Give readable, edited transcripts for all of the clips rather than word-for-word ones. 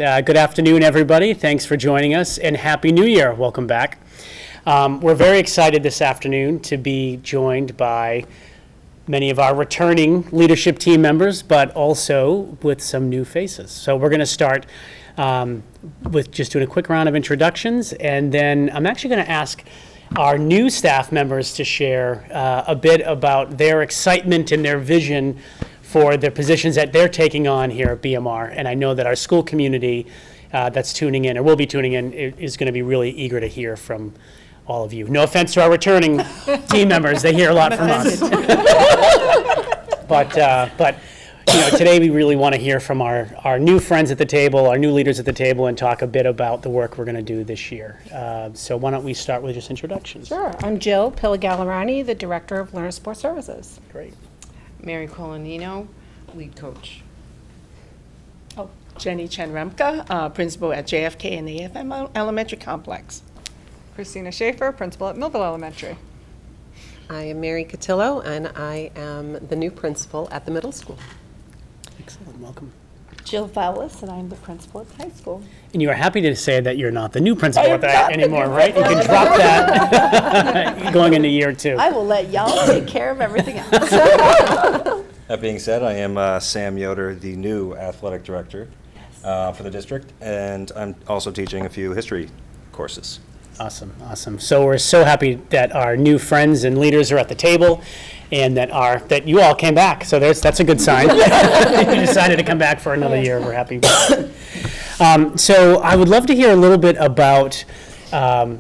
Good afternoon, everybody. Thanks for joining us, and Happy New Year. Welcome back. We're very excited this afternoon to be joined by many of our returning leadership team members, but also with some new faces. So we're going to start with just doing a quick round of introductions, and then I'm actually going to ask our new staff members to share a bit about their excitement and their vision for the positions that they're taking on here at BMR. And I know that our school community that's tuning in, or will be tuning in, is going to be really eager to hear from all of you. No offense to our returning team members, they hear a lot from us. But you know, today we really want to hear from our new friends at the table, our new leaders at the table, and talk a bit about the work we're going to do this year. So why don't we start with just introductions? Sure. I'm Jill Pilagalarani, the Director of Learner Support Services. Great. Mary Colanino, lead coach. Jenny Chen-Remka, principal at JFK and AFM Elementary Complex. Christina Schaefer, principal at Millville Elementary. I am Mary Cotillo, and I am the new principal at the middle school. Excellent. Welcome. Jill Fowlis, and I'm the principal at the high school. And you are happy to say that you're not the new principal at that anymore, right? You can drop that going into year two. I will let y'all take care of everything else. That being said, I am Sam Yoder, the new athletic director for the district, and I'm also teaching a few history courses. Awesome, awesome. So we're so happy that our new friends and leaders are at the table, and that you all came back. So that's a good sign. You decided to come back for another year. We're happy. So I would love to hear a little bit about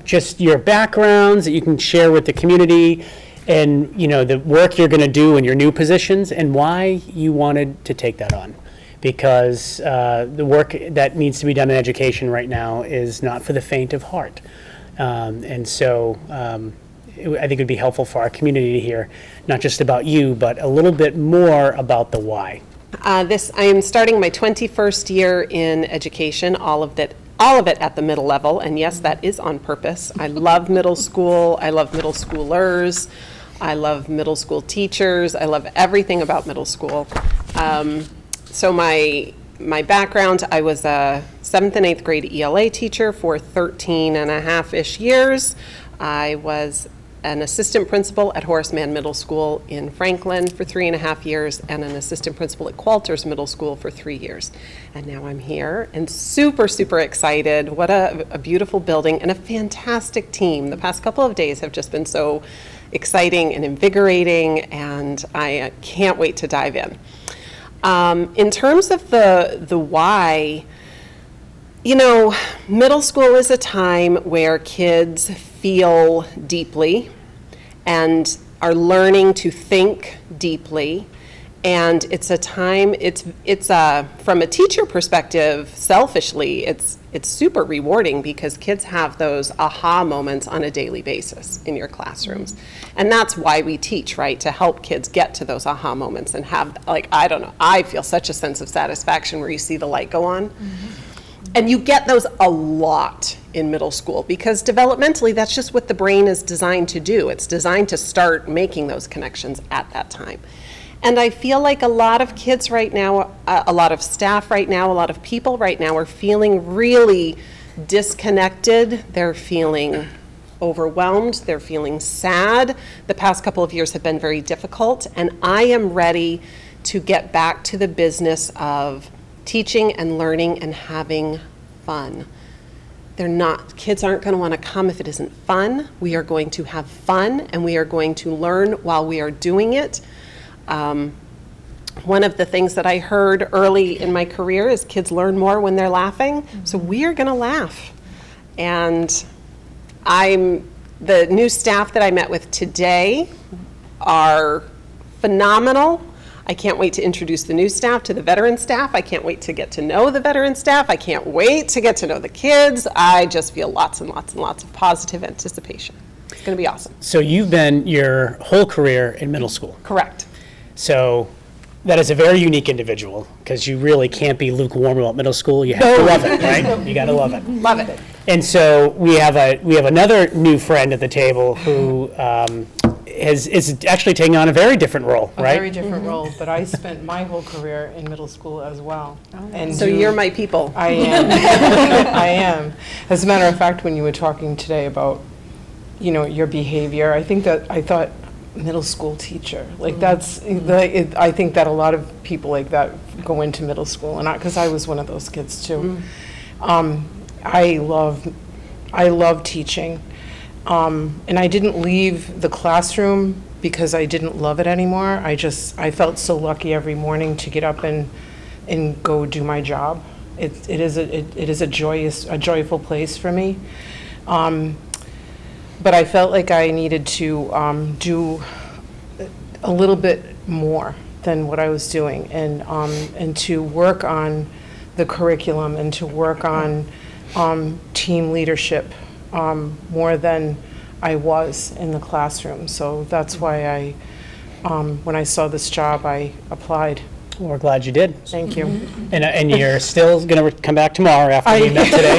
just your backgrounds that you can share with the community, and the work you're going to do in your new positions, and why you wanted to take that on. Because the work that needs to be done in education right now is not for the faint of heart. And so I think it would be helpful for our community to hear not just about you, but a little bit more about the why. I am starting my 21st year in education, all of it at the middle level, and yes, that is on purpose. I love middle school. I love middle schoolers. I love middle school teachers. I love everything about middle school. So my background, I was a 7th and 8th grade ELA teacher for 13 and a half-ish years. I was an assistant principal at Horace Mann Middle School in Franklin for 3.5 years, and an assistant principal at Qualters Middle School for 3 years. And now I'm here and super, super excited. What a beautiful building and a fantastic team. The past couple of days have just been so exciting and invigorating, and I can't wait to dive in. In terms of the why, middle school is a time where kids feel deeply and are learning to think deeply. And it's a time, it's from a teacher perspective, selfishly, it's super rewarding because kids have those aha moments on a daily basis in your classrooms. And that's why we teach, right? To help kids get to those aha moments and have, I feel such a sense of satisfaction where you see the light go on. And you get those a lot in middle school because developmentally, that's just what the brain is designed to do. It's designed to start making those connections at that time. And I feel like a lot of kids right now, a lot of staff right now, a lot of people right now are feeling really disconnected. They're feeling overwhelmed. They're feeling sad. The past couple of years have been very difficult. And I am ready to get back to the business of teaching and learning and having fun. Kids aren't going to want to come if it isn't fun. We are going to have fun, and we are going to learn while we are doing it. One of the things that I heard early in my career is kids learn more when they're laughing. So we are going to laugh. And the new staff that I met with today are phenomenal. I can't wait to introduce the new staff to the veteran staff. I can't wait to get to know the veteran staff. I can't wait to get to know the kids. I just feel lots and lots and lots of positive anticipation. It's going to be awesome. So you've been your whole career in middle school. Correct. So that is a very unique individual because you really can't be lukewarm about middle school. You have to love it, right? You got to love it. Love it. And so we have another new friend at the table who is actually taking on a very different role, A right? very different role, but I spent my whole career in middle school as well. And So do- you're my people. I am. I am. As a matter of fact, when you were talking today about, your behavior, I thought middle school teacher, like I think that a lot of people like that go into middle school, and because I was one of those kids too. I love teaching. And I didn't leave the classroom because I didn't love it anymore. I felt so lucky every morning to get up and go do my job. It is a joyful place for me. But I felt like I needed to do a little bit more than what I was doing, and to work on the curriculum and to work on team leadership more than I was in the classroom. So that's why when I saw this job, I applied. Well, we're glad you did. Thank you. And you're still going to come back tomorrow after we met today.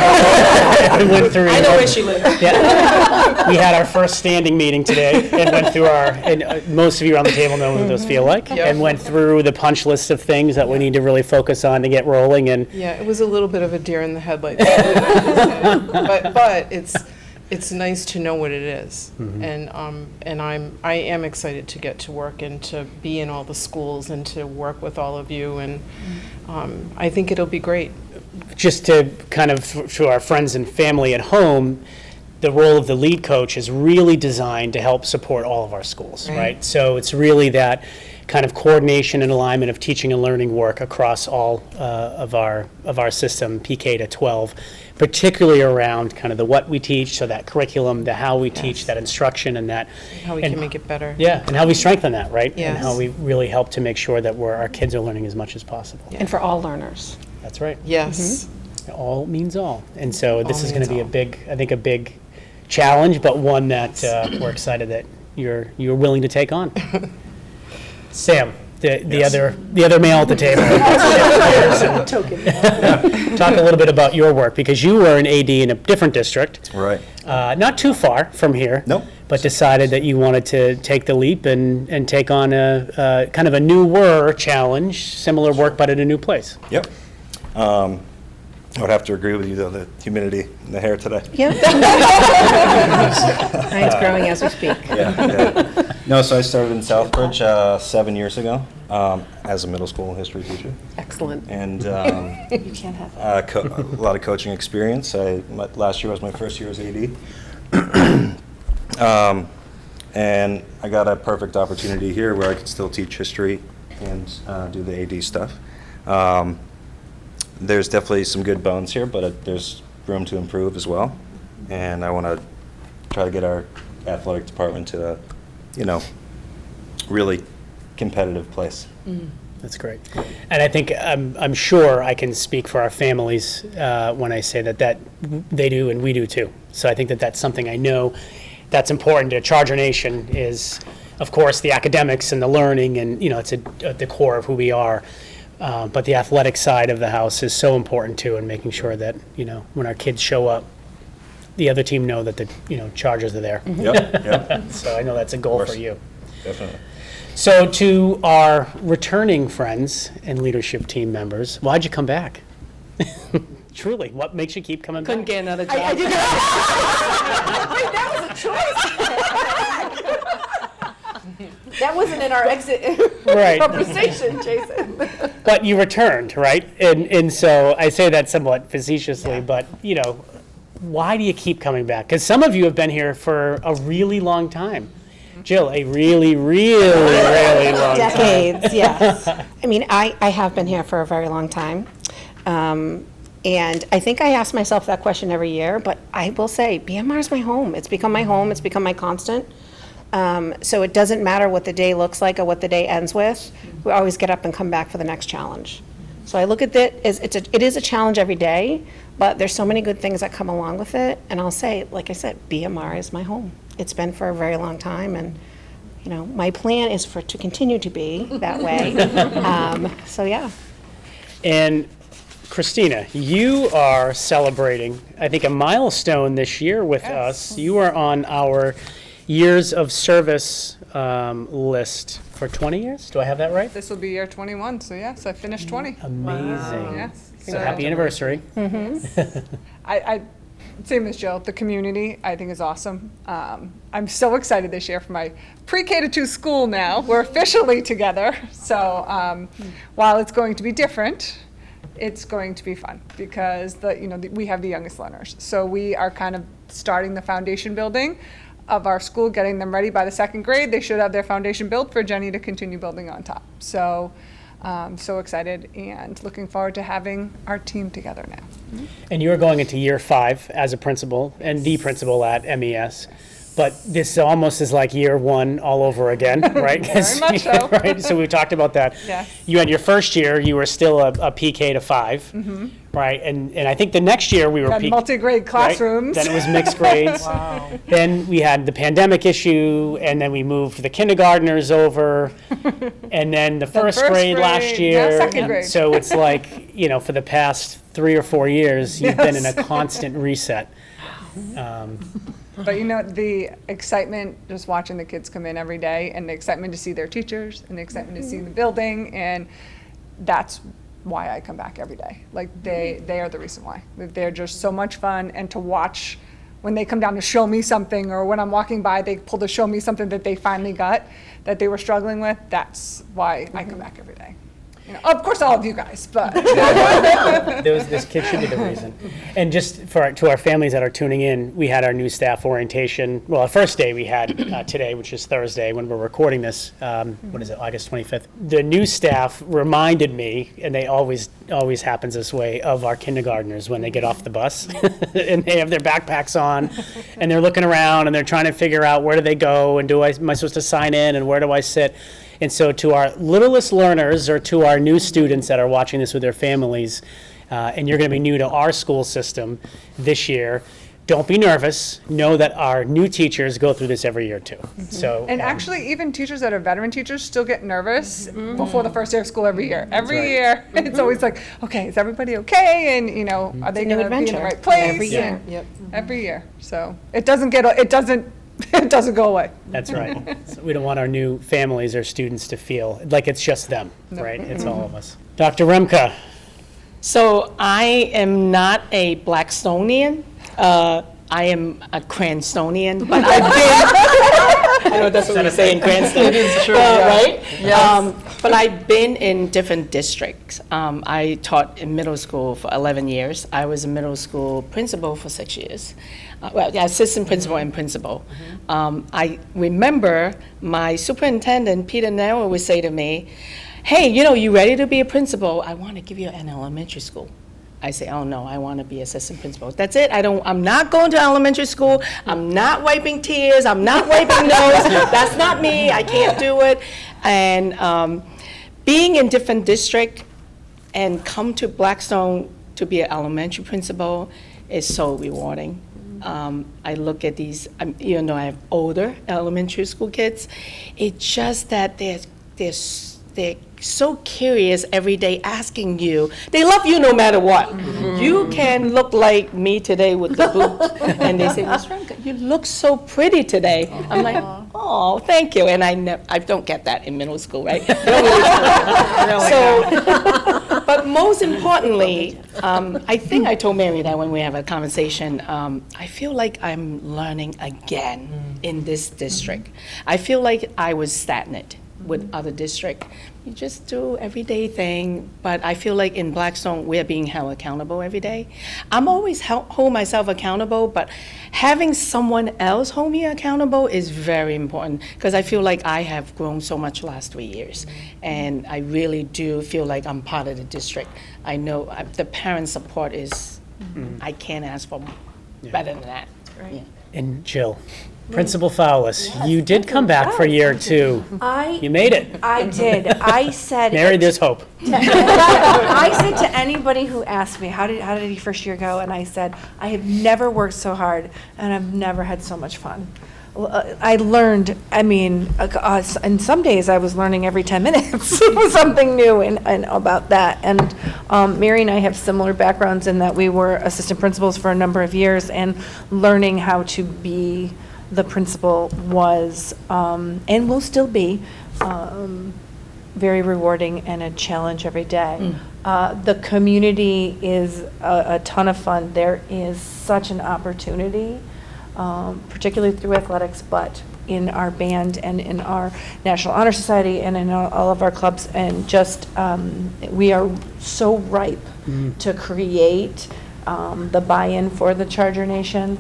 We went through. I know where she lives. Yeah. We had our first standing meeting today and went through most of you around the table know what those feel like, and went through the punch list of things that we need to really focus on to get rolling. And Yeah, it was a little bit of a deer in the headlights. But it's nice to know what it is. And I am excited to get to work and to be in all the schools and to work with all of you, and I think it'll be great. just to kind of, to our friends and family at home, the role of the lead coach is really designed to help support all of our schools, right? So it's really that kind of coordination and alignment of teaching and learning work across all of our system, PK to 12, particularly around kind of the what we teach, so that curriculum, the how we teach, that instruction, and that. How we and- can make it better. Yeah, and how we strengthen that, right? And Yes. how we really help to make sure that our kids are learning as much as possible. And for all learners. That's right. Yes. All means all. And so this All is going to means be a big challenge, but one that we're excited that you're willing to take on. Sam, the other male at the table. Talk a little bit about your work, because you were an AD in a different district, Right. not too far from here. Nope. But decided that you wanted to take the leap and take on a kind of a newer challenge, similar work, but in a new place. Yep. I would have to agree with you, though, the humidity in the hair today. Yeah. Mine's growing as we speak. Yeah. No, so I started in Southbridge 7 years ago as a middle school history teacher. Excellent. And You can't have that. a lot of coaching experience. Last year was my first year as AD. And I got a perfect opportunity here where I could still teach history and do the AD stuff. There's definitely some good bones here, but there's room to improve as well. And I want to try to get our athletic department to a, really competitive place. That's great. And I think, I'm sure I can speak for our families when I say that they do and we do too. So I think that that's something I know that's important to Charger Nation is, of course, the academics and the learning, and, it's at the core of who we are. But the athletic side of the house is so important too, and making sure that, when our kids show up, the other team know that the, Chargers are there. Yep. So I know that's a goal course. for you. Definitely. So to our returning friends and leadership team members, why'd you come back? Truly, what makes you keep coming Couldn't back? get another job. That wasn't in our exit Right. conversation, Jason. But you returned, right? And so I say that somewhat facetiously, but, why do you keep coming back? Because some of you have been here for a really long time. Jill, a really, really, really long time. Decades, yes. I mean, I have been here for a very long time. And I think I ask myself that question every year, but I will say, BMR is my home. It's become my home. It's become my constant. So it doesn't matter what the day looks like or what the day ends with. We always get up and come back for the next challenge. So I look at it as it is a challenge every day, but there's so many good things that come along with it. And I'll say, like I said, BMR is my home. It's been for a very long time, and my plan is for it to continue to be that way. So yeah. And Christina, you are celebrating, I think, a milestone this year with us. You are on our years of service list for 20 years. Do I have that right? This will be year 21, so yes, I finished 20. Amazing. Yes. So happy anniversary. I same as Jill, the community I think is awesome. I'm so excited this year for my pre-K to 2 school now. We're officially together. So while it's going to be different, it's going to be fun because we have the youngest learners. So we are kind of starting the foundation building of our school, getting them ready by the 2nd grade. They should have their foundation built for Jenny to continue building on top. So so excited and looking forward to having our team together now. And you're going into year 5 as a principal and the principal at MES. But this almost is like year 1 all over again, right? Very much so. Right? So we talked about that. Yes. You had your first year, you were still a PK to 5, right? And I think the next year we were Had multi-grade classrooms. Then it was mixed grades. Then we had the pandemic issue, and then we moved the kindergartners over, and then the first grade last grade, now year. second grade. So it's like, for the past 3 or 4 years, you've been in a constant reset. But the excitement just watching the kids come in every day and the excitement to see their teachers and the excitement to see the building, and that's why I come back every day. Like they are the reason why. They're just so much fun, and to watch when they come down to show me something, or when I'm walking by they pull to show me something that they finally got that they were struggling with, that's why I come back every day. Of course, all of you guys, but This kid should be the reason. And just to our families that are tuning in, we had our new staff orientation. Well, our first day we had today, which is Thursday when we're recording this. What is it, August 25th? The new staff reminded me, and they always happens this way, of our kindergartners when they get off the bus and they have their backpacks on and they're looking around and they're trying to figure out where do they go and am I supposed to sign in and where do I sit? And so to our littlest learners or to our new students that are watching this with their families, and you're going to be new to our school system this year, don't be nervous. Know that our new teachers go through this every year too. So, and actually even teachers that are veteran teachers still get nervous before the first day of school every year. Every year it's always like, okay, is everybody okay? And are they going to be in the right place? Every year. Yep. Every year. So it doesn't go away. That's right. So we don't want our new families or students to feel like it's just them, right? It's all of us. Dr. Remke. So I am not a Blackstonian. I am a Cranstonian, but I've been, I know that's what we say in Cranston. It is true, right? Yes. But I've been in different districts. I taught in middle school for 11 years. I was a middle school principal for 6 years. Assistant principal and principal. I remember my superintendent, Peter Nell, would say to me, hey, you ready to be a principal? I want to give you an elementary school. I say, oh no, I want to be assistant principal. That's it. I'm not going to elementary school. I'm not wiping tears. I'm not wiping nose. That's not me. I can't do it. And being in different district and come to Blackstone to be an elementary principal is so rewarding. I look at these, even though I have older elementary school kids, it's just that they're so curious every day, asking you. They love you no matter what. You can look like me today with the boots, and they say, Ms. Remke, you look so pretty today. I'm like, oh, thank you. And I don't get that in middle school, right? But most importantly, I think I told Mary that when we have a conversation, I feel like I'm learning again in this district. I feel like I was stagnant with other district. You just do everyday thing, but I feel like in Blackstone, we're being held accountable every day. I'm always hold myself accountable, but having someone else hold me accountable is very important, because I feel like I have grown so much last 3 years, and I really do feel like I'm part of the district. I know the parent support is, I can't ask for better than that. Yeah. And Jill, Principal Fowlis, you did come back for year 2. You made it. I did. I said. Mary, there's hope. I said to anybody who asked me, how did your first year go? And I said, I have never worked so hard, and I've never had so much fun. I learned, and some days I was learning every 10 minutes something new and about that. And Mary and I have similar backgrounds in that we were assistant principals for a number of years, and learning how to be the principal was, and will still be, very rewarding and a challenge every day. The community is a ton of fun. There is such an opportunity, particularly through athletics, but in our band and in our National Honor Society and in all of our clubs. And just, we are so ripe to create the buy-in for the Charger Nation.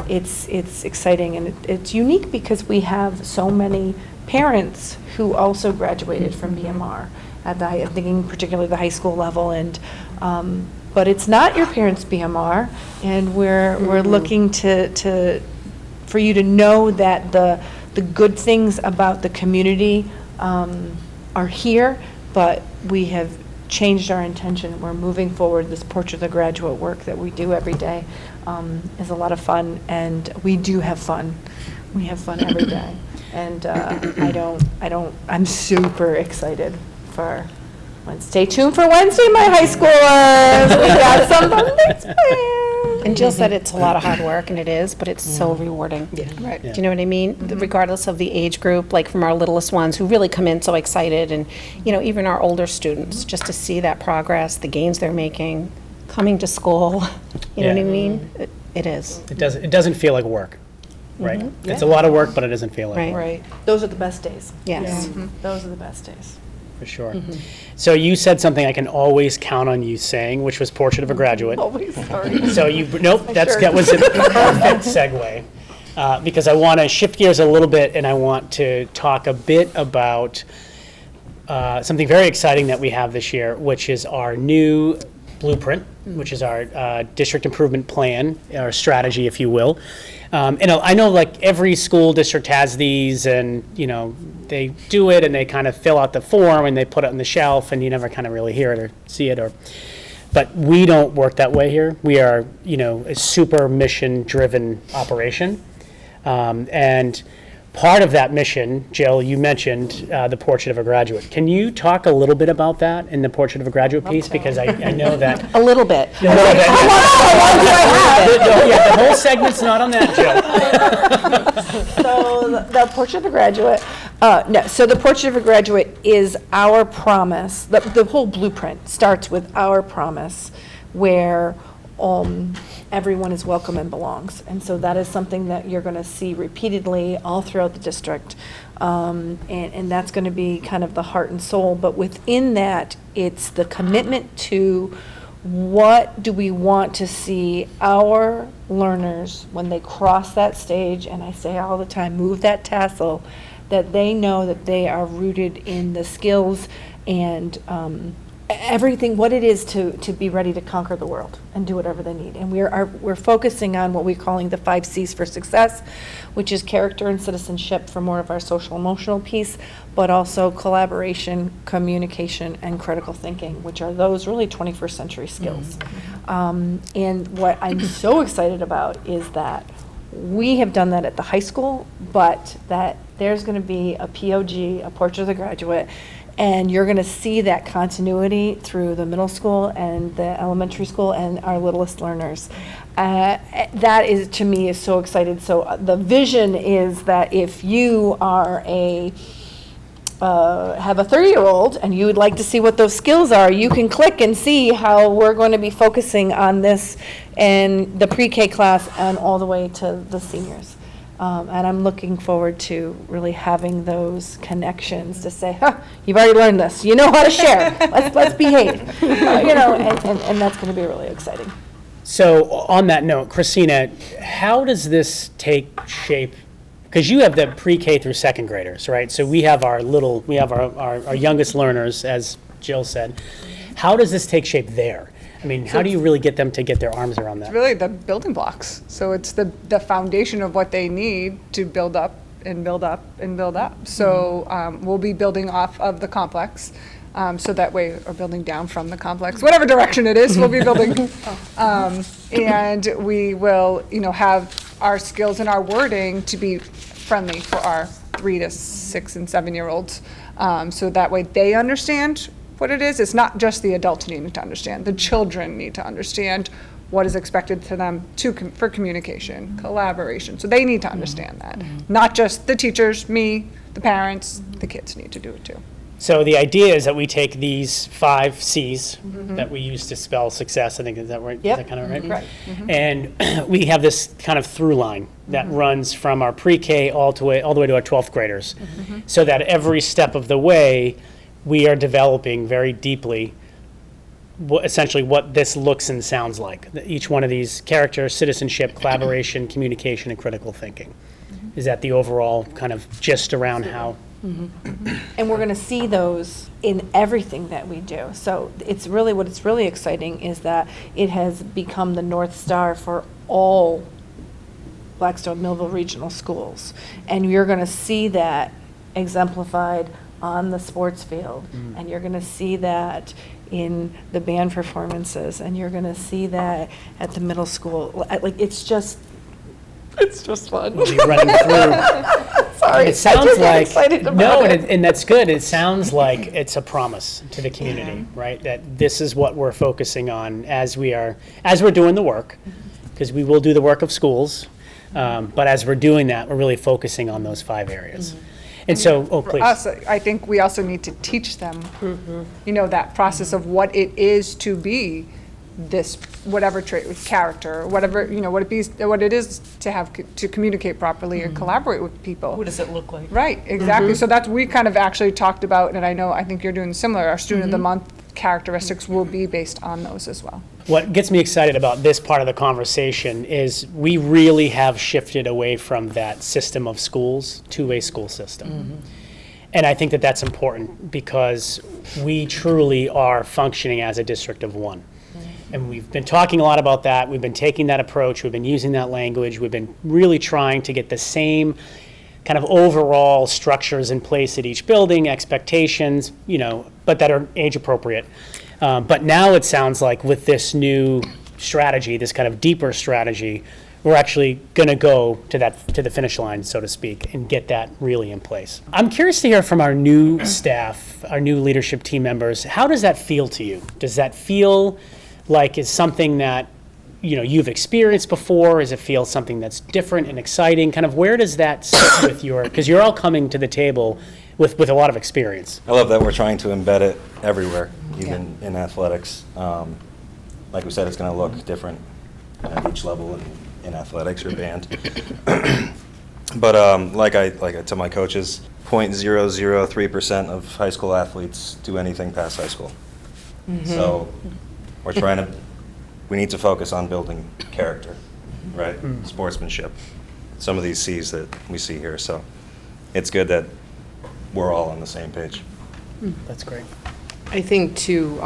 It's exciting, and it's unique because we have so many parents who also graduated from BMR at the, I'm thinking particularly the high school level, and but it's not your parents' BMR, and we're looking to for you to know that the good things about the community are here, but we have changed our intention. We're moving forward. This Portrait of the Graduate work that we do every day is a lot of fun, and we do have fun. We have fun every day. And I'm super excited for Wednesday. Stay tuned for Wednesday, my high schoolers. We got some fun things planned. And Jill said it's a lot of hard work, and it is, but it's so rewarding. Right. Do you know what I mean? Regardless of the age group, like from our littlest ones who really come in so excited, and, you know, even our older students, just to see that progress, the gains they're making, coming to school, you know what I mean? It is. It doesn't feel like work, right? It's a lot of work, but it doesn't feel like Right. work. Right. Those are the best days. Yes. Those are the best days. For sure. So you said something I can always count on you saying, which was Portrait of a Graduate. Always, sorry. So nope, that was a perfect segue. Because I want to shift gears a little bit, and I want to talk a bit about something very exciting that we have this year, which is our new blueprint, which is our district improvement plan, our strategy, if you will. And I know like every school district has these, and you know they do it and they kind of fill out the form and they put it on the shelf, and you never kind of really hear it or see it. But we don't work that way here. We are, you know, a super mission-driven operation, and part of that mission, Jill, you mentioned the Portrait of a Graduate. Can you talk a little bit about that in the Portrait of a Graduate piece? Because I know that. A little bit. Yeah, the whole segment's not on that, Jill. So the Portrait of a Graduate, so the Portrait of a Graduate is our promise. The whole blueprint starts with our promise, where everyone is welcome and belongs. And so that is something that you're going to see repeatedly all throughout the district. And that's going to be kind of the heart and soul. But within that, it's the commitment to what do we want to see our learners when they cross that stage, and I say all the time, move that tassel, that they know that they are rooted in the skills and everything, what it is to be ready to conquer the world and do whatever they need. And we're focusing on what we're calling the 5 C's for success, which is character and citizenship for more of our social emotional piece, but also collaboration, communication, and critical thinking, which are those really 21st century skills. And what I'm so excited about is that we have done that at the high school, but that there's going to be a POG, a Portrait of the Graduate, and you're going to see that continuity through the middle school and the elementary school and our littlest learners. That is, to me, is so excited. So the vision is that if you are have a 30-year-old and you would like to see what those skills are, you can click and see how we're going to be focusing on this in the pre-K class and all the way to the seniors. And I'm looking forward to really having those connections to say, you've already learned this. You know how to share. Let's behave. And that's going to be really exciting. So on that note, Christina, how does this take shape? Because you have the pre-K through second graders, right? So we have our youngest learners, as Jill said. How does this take shape there? I mean, how do you really get them to get their arms around that? It's really the building blocks. So it's the foundation of what they need to build up and build up and build up. So we'll be building off of the complex. So that way, or building down from the complex, whatever direction it is, we'll be building. And we will, have our skills and our wording to be friendly for our 3 to 6 and 7-year-olds. So that way they understand what it is. It's not just the adults needing to understand. The children need to understand what is expected to them for communication, collaboration. So they need to understand that. Not just the teachers, me, the parents, the kids need to do it too. So the idea is that we take these 5 C's that we use to spell success, I think, is that right? Yep. Is that kind of right? Right. And we have this kind of through line that runs from our pre-K all the way to our 12th graders. So that every step of the way, we are developing very deeply essentially what this looks and sounds like. Each one of these characters: citizenship, collaboration, communication, and critical thinking. Is that the overall kind of gist around how? And we're going to see those in everything that we do. So it's really, what's really exciting is that it has become the North Star for all Blackstone Millville Regional Schools. And you're going to see that exemplified on the sports field. And you're going to see that in the band performances. And you're going to see that at the middle school. Like, it's just fun. We'll be running through. Sorry, It sounds I just get like, excited about no, it. and that's good. It sounds like it's a promise to the community, right? That this is what we're focusing on as we're doing the work, because we will do the work of schools. But as we're doing that, we're really focusing on those 5 areas. And so, For please. us, I think we also need to teach them, that process of what it is to be this, whatever trait, character, whatever, what it is to have, to communicate properly and collaborate with people. What does it look like? Right, exactly. So that's, we kind of actually talked about, and I think you're doing similar, our Student of the Month characteristics will be based on those as well. What gets me excited about this part of the conversation is we really have shifted away from that system of schools to a school system. And I think that that's important because we truly are functioning as a district of one. And we've been talking a lot about that. We've been taking that approach. We've been using that language. We've been really trying to get the same kind of overall structures in place at each building, expectations, but that are age appropriate. But now it sounds like with this new strategy, this kind of deeper strategy, we're actually going to go to the finish line, so to speak, and get that really in place. I'm curious to hear from our new staff, our new leadership team members. How does that feel to you? Does that feel like it's something that you've experienced before? Does it feel something that's different and exciting? Kind of where does that sit with because you're all coming to the table with a lot of experience. I love that we're trying to embed it everywhere, even in athletics. Like we said, it's going to look different at each level in athletics or band. But like I tell my coaches, 0.003% of high school athletes do anything past high school. So we need to focus on building character, right? Sportsmanship. Some of these C's that we see here. So it's good that we're all on the same page. That's great. I think too,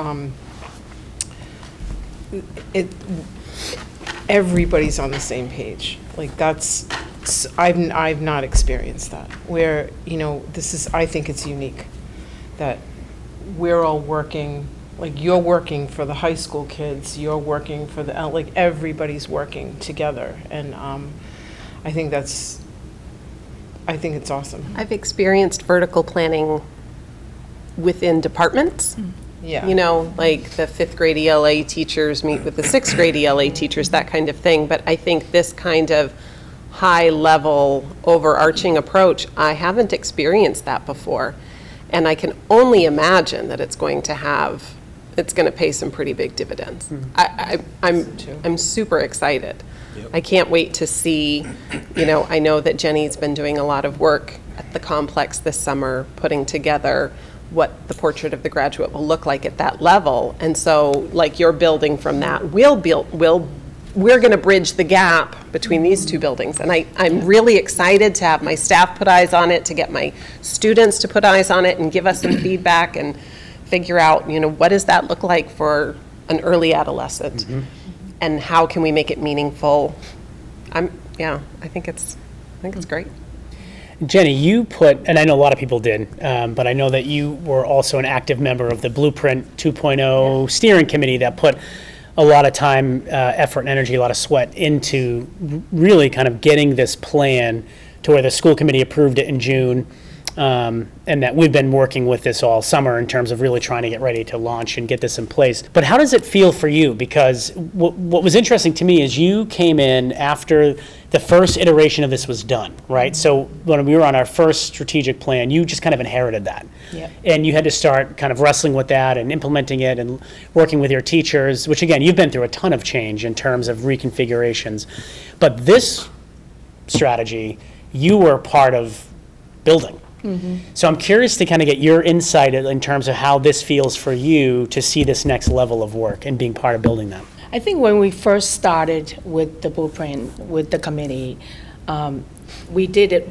everybody's on the same page. Like I've not experienced that. Where I think it's unique that we're all working. Like you're working for the high school kids, you're working for everybody's working together, and I think it's awesome. I've experienced vertical planning within departments. Yeah. Like the 5th grade ELA teachers meet with the 6th grade ELA teachers, that kind of thing. But I think this kind of high-level, overarching approach, I haven't experienced that before. And I can only imagine that it's going to pay some pretty big dividends. I'm super excited. Yep. I can't wait to see, I know that Jenny's been doing a lot of work at the complex this summer, putting together what the portrait of the graduate will look like at that level. And so, like, you're building from that. We're going to bridge the gap between these 2 buildings. And I'm really excited to have my staff put eyes on it, to get my students to put eyes on it and give us some feedback and figure out, what does that look like for an early adolescent? And how can we make it meaningful? I think it's great. Jenny, you and I know a lot of people did, but I know that you were also an active member of the Blueprint 2.0 steering committee that put a lot of time, effort, and energy, a lot of sweat into really kind of getting this plan to where the school committee approved it in June. and that we've been working with this all summer in terms of really trying to get ready to launch and get this in place. But how does it feel for you? Because what was interesting to me is you came in after the first iteration of this was done, right? So when we were on our first strategic plan, you just kind of inherited that. Yep. And you had to start kind of wrestling with that and implementing it and working with your teachers, which again, you've been through a ton of change in terms of reconfigurations. But this strategy, you were part of building. So I'm curious to kind of get your insight in terms of how this feels for you to see this next level of work and being part of building that. I think when we first started with the blueprint, with the committee, we did it,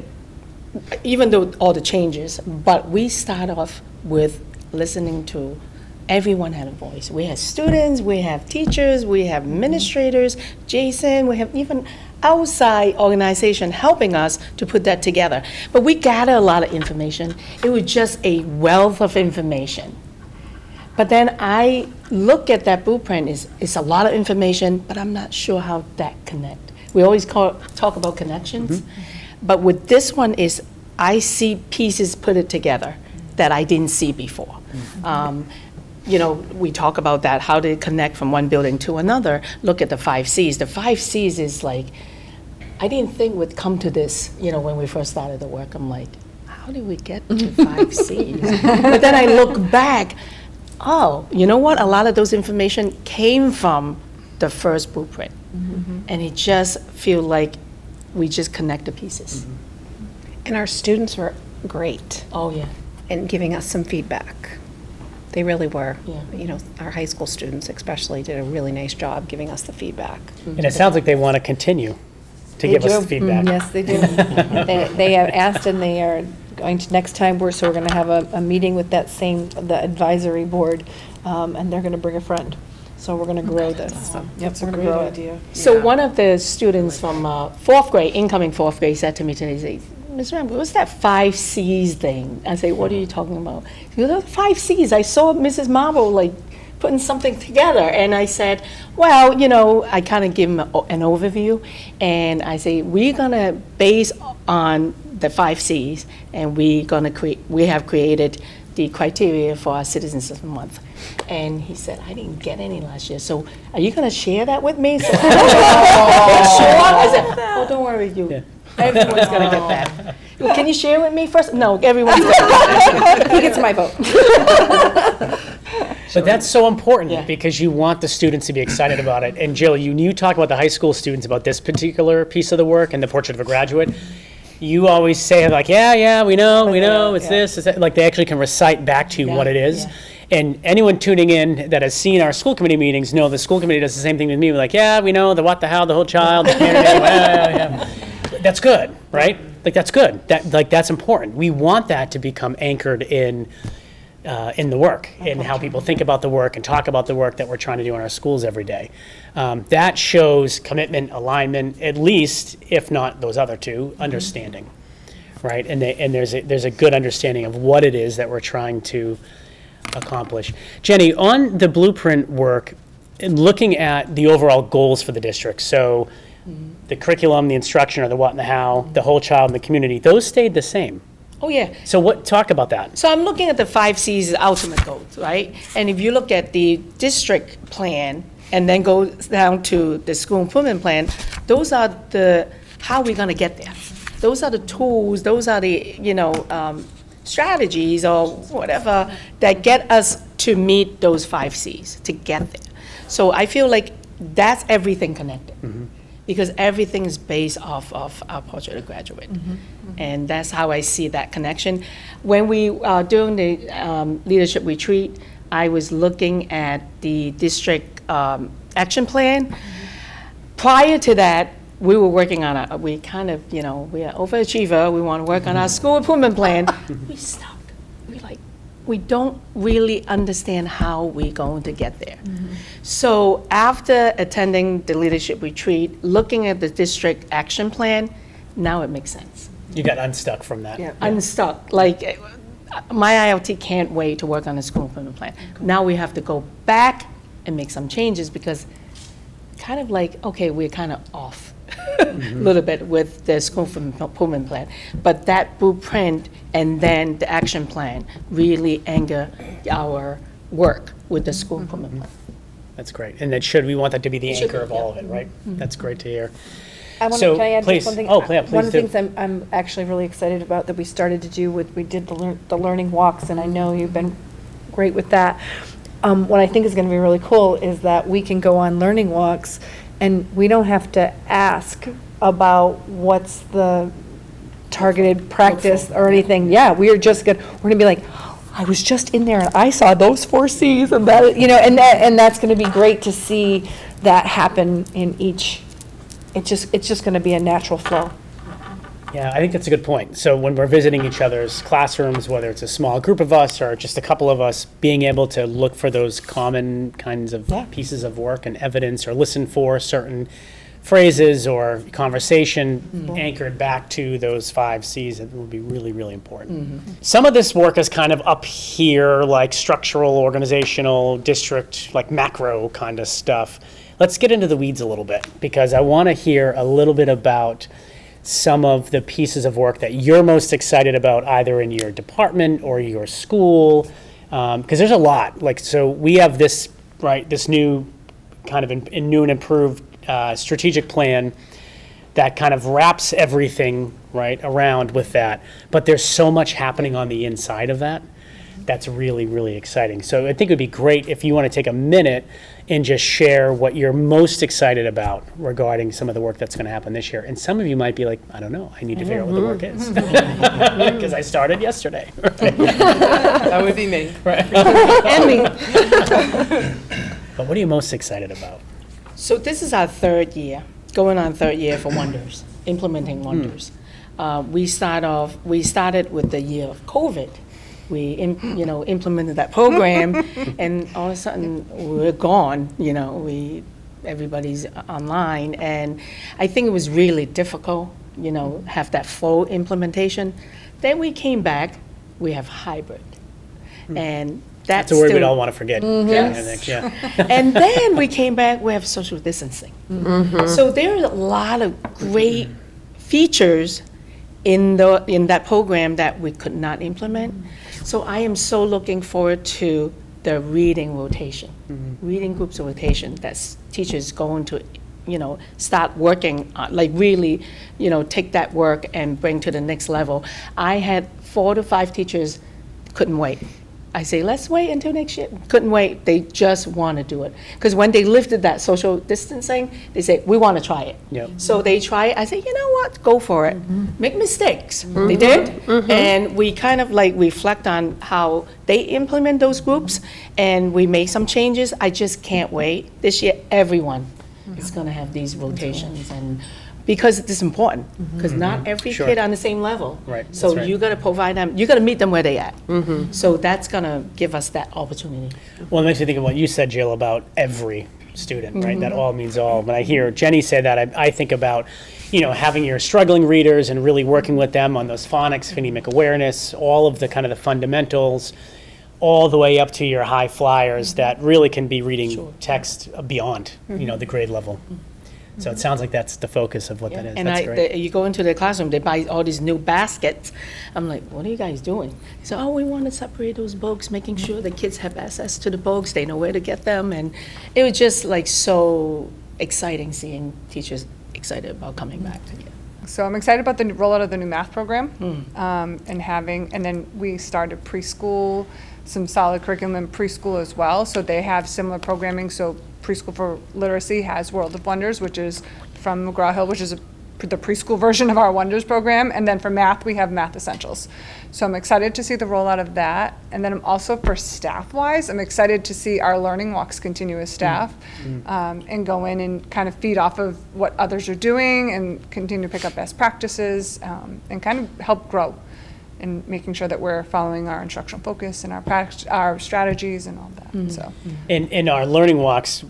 even though all the changes, but we start off with listening to everyone had a voice. We had students, we have teachers, we have administrators, Jason, we have even outside organization helping us to put that together. But we gather a lot of information. It was just a wealth of information. But then I look at that blueprint, it's a lot of information, but I'm not sure how that connect. We always talk about connections, but with this one is, I see pieces put it together that I didn't see before. We talk about that, how to connect from one building to another. Look at the 5 Cs. The 5 Cs is like, I didn't think would come to this, when we first started the work. I'm like, how did we get to 5 Cs? But then I look back, oh, you know what? A lot of those information came from the first blueprint. And it just feel like we just connect the pieces. And our students were great Oh, yeah. in giving us some feedback. They really were. Yeah. Our high school students especially did a really nice job giving us the feedback. And it sounds like they want to continue to give us the feedback. Yes, they do. They have asked, and they are going to, next time, we're going to have a meeting with the advisory board, and they're going to bring a friend. So we're going to grow this. Yep, we're going to grow it. So one of the students from fourth grade, incoming fourth grade, said to me today, he said, Ms. Ram, what's that 5 Cs thing? I say, what are you talking about? He goes, 5 Cs. I saw Mrs. Marble putting something together. And I said, well, I kind of give him an overview. And I say, we're going to base on the 5 Cs, and we have created the criteria for our Citizens Month. And he said, I didn't get any last year, so are you going to share that with me? So sure. I said, oh, don't worry, everyone's going to get that. Well, can you share with me first? No, everyone's going to get it. He gets my vote. But that's so important Yeah. because you want the students to be excited about it. And Jill, you talk about the high school students about this particular piece of the work and the Portrait of a Graduate. You always say like, yeah, we know, it's this, it's that. Like they actually can recite back to you what it is. Yeah. And anyone tuning in that has seen our school committee meetings know the school committee does the same thing with me. We're like, yeah, we know the what, the how, the whole child, the community. Yeah. That's good, right? Like that's good. That's important. We want that to become anchored in the work and how people think about the work and talk about the work that we're trying to do in our schools every day. That shows commitment, alignment, at least, if not those other two, understanding, right? And there's a good understanding of what it is that we're trying to accomplish. Jenny, on the blueprint work, and looking at the overall goals for the district, so the curriculum, the instruction, or the what and the how, the whole child and the community, those stayed the same. Oh, yeah. So talk about that. So I'm looking at the 5 C's ultimate goals, right? And if you look at the district plan and then go down to the school improvement plan, those are how we're going to get there. Those are the tools, those are the, strategies or whatever that get us to meet those 5 C's, to get there. So I feel like that's everything connected. Because everything is based off of our Portrait of a Graduate. And that's how I see that connection. When we are doing the leadership retreat, I was looking at the district action plan. Prior to that, we were working on we kind of, we are overachiever, we want to work on our school improvement plan. We stuck. We don't really understand how we're going to get there. So after attending the leadership retreat, looking at the district action plan, now it makes sense. You got unstuck from that. Unstuck. Like, my ILT can't wait to work on the school improvement plan. Now we have to go back and make some changes because kind of like, okay, we're kind of off a little bit with the school improvement plan. But that blueprint and then the action plan really anchor our work with the school improvement plan. That's great. And we want that to be the anchor of all of it, right? That's great to hear. Can So, I add please. just one thing? Oh, yeah, One of please the things I'm actually really excited about that we started to do we did the learning walks, and I know you've been great with that. What I think is going to be really cool is that we can go on learning walks, and we don't have to ask about what's the targeted practice or anything. Yeah, we're going to be like, I was just in there and I saw those 4 Cs and that, and that's going to be great to see that happen in each. It's just going to be a natural flow. Yeah, I think that's a good point. So when we're visiting each other's classrooms, whether it's a small group of us or just a couple of us, being able to look for those common kinds of pieces of work and evidence, or listen for certain phrases or conversation anchored back to those 5 Cs, it would be really, really important. Some of this work is kind of up here, like structural, organizational, district, like macro kind of stuff. Let's get into the weeds a little bit, because I want to hear a little bit about some of the pieces of work that you're most excited about, either in your department or your school, because there's a lot. Like, so we have this new kind of new and improved strategic plan that kind of wraps everything right around with that. But there's so much happening on the inside of that that's really, really exciting. So I think it would be great if you want to take a minute and just share what you're most excited about regarding some of the work that's going to happen this year. And some of you might be like, I don't know, I need to figure out what the work is. Because I started yesterday. That would be me. And me. But what are you most excited about? So this is our 3rd year, going on 3rd year for Wonders, implementing Wonders. We started with the year of COVID. We implemented that program, and all of a sudden we're gone. Everybody's online, and I think it was really difficult. Have that full implementation. Then we came back. We have hybrid, and That's a word we don't want to forget. Yes. Yeah. And then we came back, we have social distancing. So there are a lot of great features in that program that we could not implement. So I am so looking forward to the reading rotation, reading groups rotation, that's teachers going to, start working, really, take that work and bring to the next level. I had 4 to 5 teachers couldn't wait. I say, let's wait until next year. Couldn't wait. They just want to do it. Because when they lifted that social distancing, they say, we want to try it. Yep. So they try it. I say, you know what? Go for it. Make mistakes. They did. And we kind of reflect on how they implement those groups, and we make some changes. I just can't wait. This year, everyone is going to have these rotations, and because it's important, because not every Sure. kid on the same level. Right, So that's right. you got to provide them, you got to meet them where they at. So that's going to give us that opportunity. Well, it makes me think of what you said, Jill, about every student, right? That all means all. When I hear Jenny say that, I think about, having your struggling readers and really working with them on those phonics, phonemic awareness, all of the kind of the fundamentals, all the way up to your high flyers that really can be reading text beyond, the grade level. So it sounds like that's the focus of what that is. And That's great. you go into the classroom, they buy all these new baskets. I'm like, what are you guys doing? They say, we want to separate those books, making sure the kids have access to the books, they know where to get them. And it was just so exciting seeing teachers excited about coming back together. So I'm excited about the rollout of the new math program, and then we started preschool, some solid curriculum in preschool as well. So they have similar programming. So Preschool for Literacy has World of Wonders, which is from McGraw-Hill, which is the preschool version of our Wonders program. And then for math, we have Math Essentials. So I'm excited to see the rollout of that. And then I'm also, for staff-wise, I'm excited to see our learning walks continue as staff, and go in and kind of feed off of what others are doing and continue to pick up best practices, and kind of help grow and making sure that we're following our instructional focus and our strategies and all that. So. In our learning walks,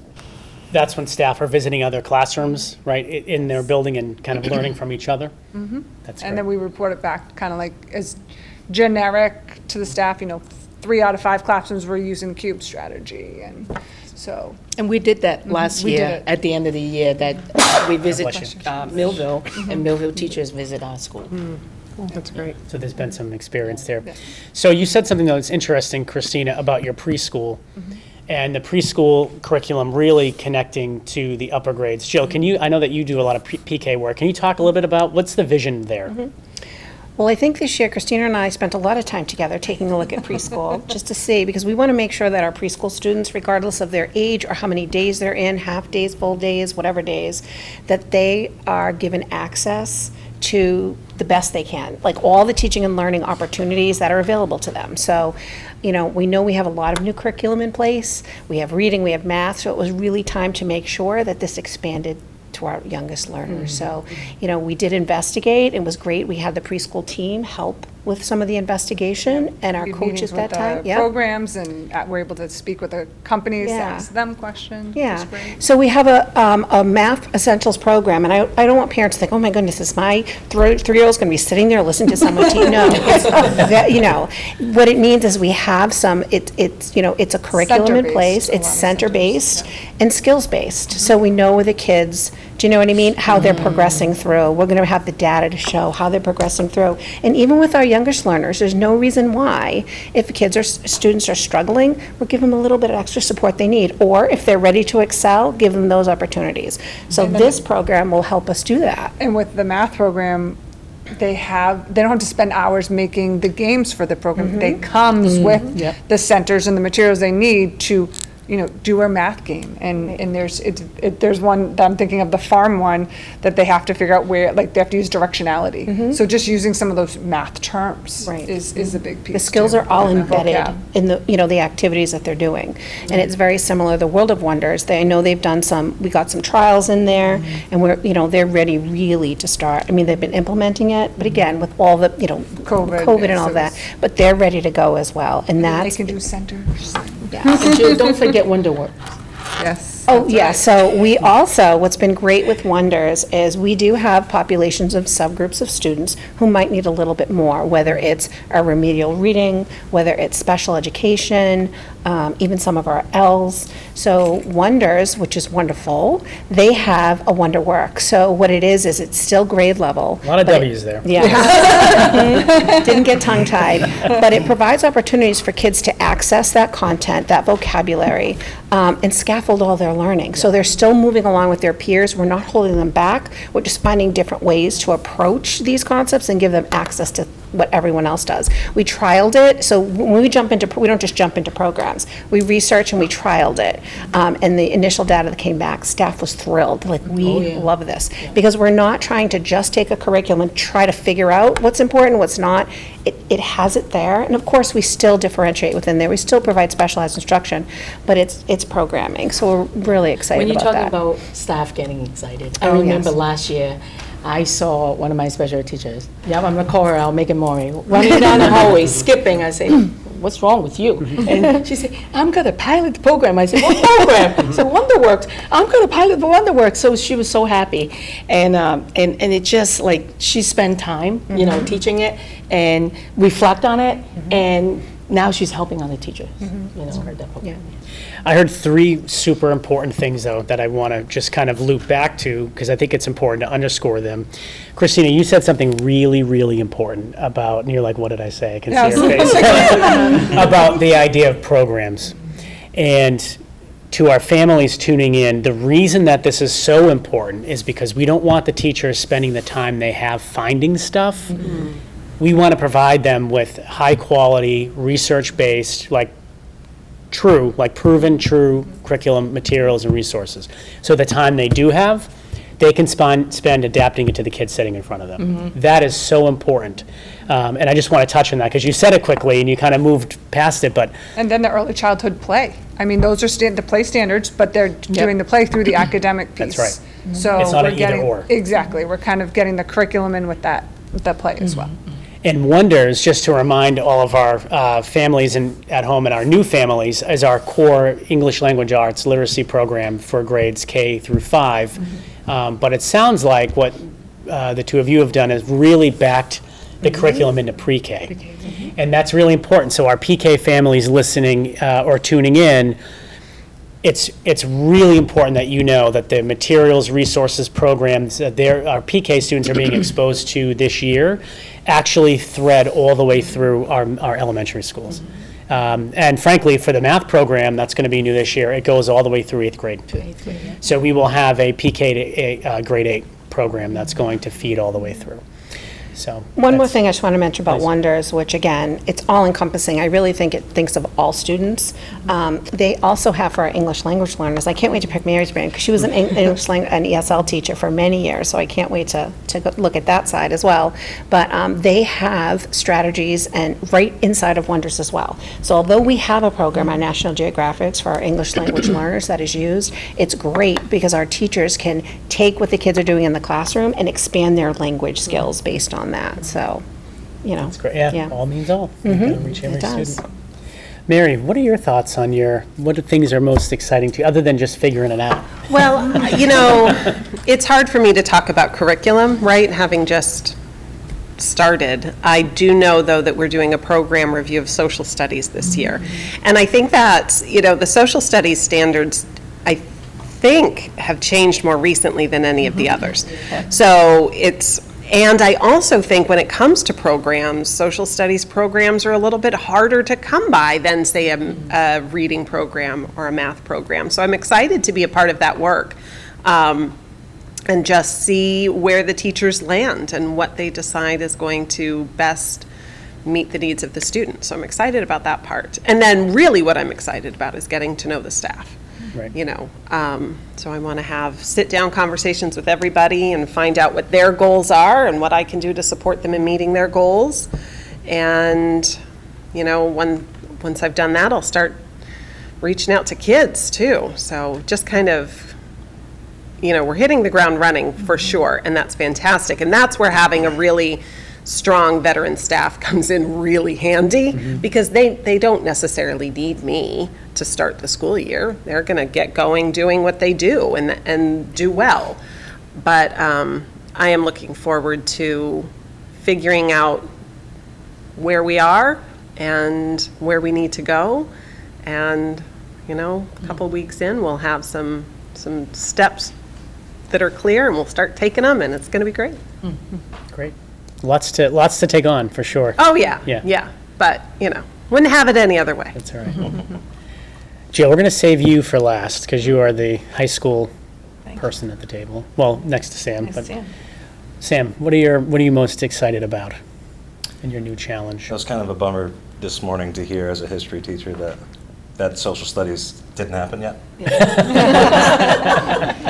that's when staff are visiting other classrooms, right, in their building and kind of learning from each other. That's And then great. we report it back kind of as generic to the staff, 3 out of 5 classrooms were using the CUBE strategy. And So, And we did that last we did year, it. at the end of the year, that we visit Bless you. Millville, and Millville teachers visit our school. That's great. So there's been some experience there. So you said something that was interesting, Christina, about your preschool and the preschool curriculum really connecting to the upper grades. Jill, can you, I know that you do a lot of PK work. Can you talk a little bit about what's the vision there? Well, I think this year Christina and I spent a lot of time together taking a look at preschool, just to see, because we want to make sure that our preschool students, regardless of their age or how many days they're in, half days, full days, whatever days, that they are given access to the best they can, like all the teaching and learning opportunities that are available to them. So, we know we have a lot of new curriculum in place. We have reading, we have math, so it was really time to make sure that this expanded to our youngest learners. So, we did investigate. It was great. We had the preschool team help with some of the investigation, and our we had coaches meetings that with time. the Yep. programs, and we're able to speak with the companies, Yeah. ask them questions. It Yeah, was great. so we have a math essentials program, and I don't want parents to think, oh my goodness, is my three-year-old's going to be sitting there listening to someone teach? No, it's what it means is we have some, it's a curriculum in Center-based, place, a it's lot of center-based and skills-based, so we know where the kids, do you know what I mean? How they're progressing through. We're going to have the data to show how they're progressing through. And even with our youngest learners, there's no reason why, if kids or students are struggling, we'll give them a little bit of extra support they need. Or if they're ready to excel, give them those opportunities. So this program will help us do that. And with the math program, they don't have to spend hours making the games for the program. They comes with the centers and the materials they need to, do a math game. And there's one that I'm thinking of, the farm one, that they have to figure out where, like, they have to use directionality. So just using some of those math terms Right. is a big piece. The skills too. are all And the embedded vocab. in the activities that they're doing. And it's very similar, the World of Wonders, I know they've done we got some trials in there, and they're ready really to start. I mean, they've been implementing it, but again, with all the, COVID and all that, but they're ready to go as well, and They that's, can do centers. And Jill, don't forget Wonderworks. Yes. oh, yeah, so we also, what's been great with Wonders is we do have populations of subgroups of students who might need a little bit more, whether it's our remedial reading, whether it's special education, even some of our Ls. So Wonders, which is wonderful, they have a Wonderwork. So what it is it's still grade level. A lot of but it- W's there. Yeah. Didn't get tongue-tied. But it provides opportunities for kids to access that content, that vocabulary, and scaffold all their learning. So they're still moving along with their peers. We're not holding them back. We're just finding different ways to approach these concepts and give them access to what everyone else does. We trialed it, so when we don't just jump into programs. We research and we trialed it. And the initial data that came back, staff was thrilled, like, we love this. Because we're not trying to just take a curriculum and try to figure out what's important, what's not. It has it there, and of course, we still differentiate within there. We still provide specialized instruction, but it's programming, so we're really excited When you're about talking that. about staff getting excited, I Oh, remember yes. last year, I saw one of my special ed teachers, I'm gonna call her, I'll make it Maury, running down the hallway, skipping. I say, what's wrong with you? And she said, I'm gonna pilot the program. I said, what program? So Wonderworks. I'm gonna pilot the Wonderworks. So she was so happy. And it just, like, she spent time, teaching it and reflect on it, and now she's helping other teachers, her that program. I heard three super important things, though, that I want to just kind of loop back to, because I think it's important to underscore them. Christina, you said something really, really important about, and you're like, what did I say? I can see your face. About the idea of programs. And to our families tuning in, the reason that this is so important is because we don't want the teachers spending the time they have finding stuff. We want to provide them with high-quality, research-based, proven true curriculum materials and resources. So the time they do have, they can spend adapting it to the kids sitting in front of them. That is so important. And I just want to touch on that because you said it quickly and you kind of moved past it, but And then the early childhood play. I mean, those are the play standards, but they're doing the play through the academic piece. That's right. So It's not we're an getting, either or. exactly, we're kind of getting the curriculum in with that play as well. And Wonders, just to remind all of our families at home and our new families, is our core English language arts literacy program for grades K through 5. But it sounds like what the two of you have done is really backed the curriculum into pre-K. And that's really important. So our PK families listening or tuning in, it's really important that you know that the materials, resources, programs that our PK students are being exposed to this year actually thread all the way through our elementary schools. And frankly, for the math program that's going to be new this year, it goes all the way through 8th grade. So we will have a PK to grade 8 program that's going to feed all the way through. So One more that's- thing I just want to mention about Please. Wonders, which again, it's all encompassing. I really think it thinks of all students. They also have for our English language learners, I can't wait to pick Mary's brain because she was an English an ESL teacher for many years, so I can't wait to go look at that side as well. But they have strategies and right inside of Wonders as well. So although we have a program on National Geographics for our English language learners that is used, it's great because our teachers can take what the kids are doing in the classroom and expand their language skills based on that. So, you know. That's great. Yeah, all means all. You gotta reach every it does. student. Mary, what are your thoughts on what things are most exciting to you, other than just figuring it out? Well, it's hard for me to talk about curriculum, right, having just started. I do know, though, that we're doing a program review of social studies this year. And I think that, the social studies standards, I think, have changed more recently than any of the others. So and I also think when it comes to programs, social studies programs are a little bit harder to come by than, say, a reading program or a math program. So I'm excited to be a part of that work and just see where the teachers land and what they decide is going to best meet the needs of the students. So I'm excited about that part. And then really what I'm excited about is getting to know the staff. Right. So I want to have sit-down conversations with everybody and find out what their goals are and what I can do to support them in meeting their goals. And, once I've done that, I'll start reaching out to kids too. So just kind of, we're hitting the ground running for sure, and that's fantastic. And that's where having a really strong veteran staff comes in really handy because they don't necessarily need me to start the school year. They're going to get going doing what they do and do well. But I am looking forward to figuring out where we are and where we need to go. And, a couple weeks in, we'll have some steps that are clear and we'll start taking them and it's going to be great. Great. Lots to take on, for sure. Oh, yeah. Yeah. Yeah. But, wouldn't have it any other way. That's all right. Jill, we're going to save you for last because you are the high school person at the table. Well, next to Sam. But Sam, what are you most excited about in your new challenge? It was kind of a bummer this morning to hear as a history teacher that social studies didn't happen yet.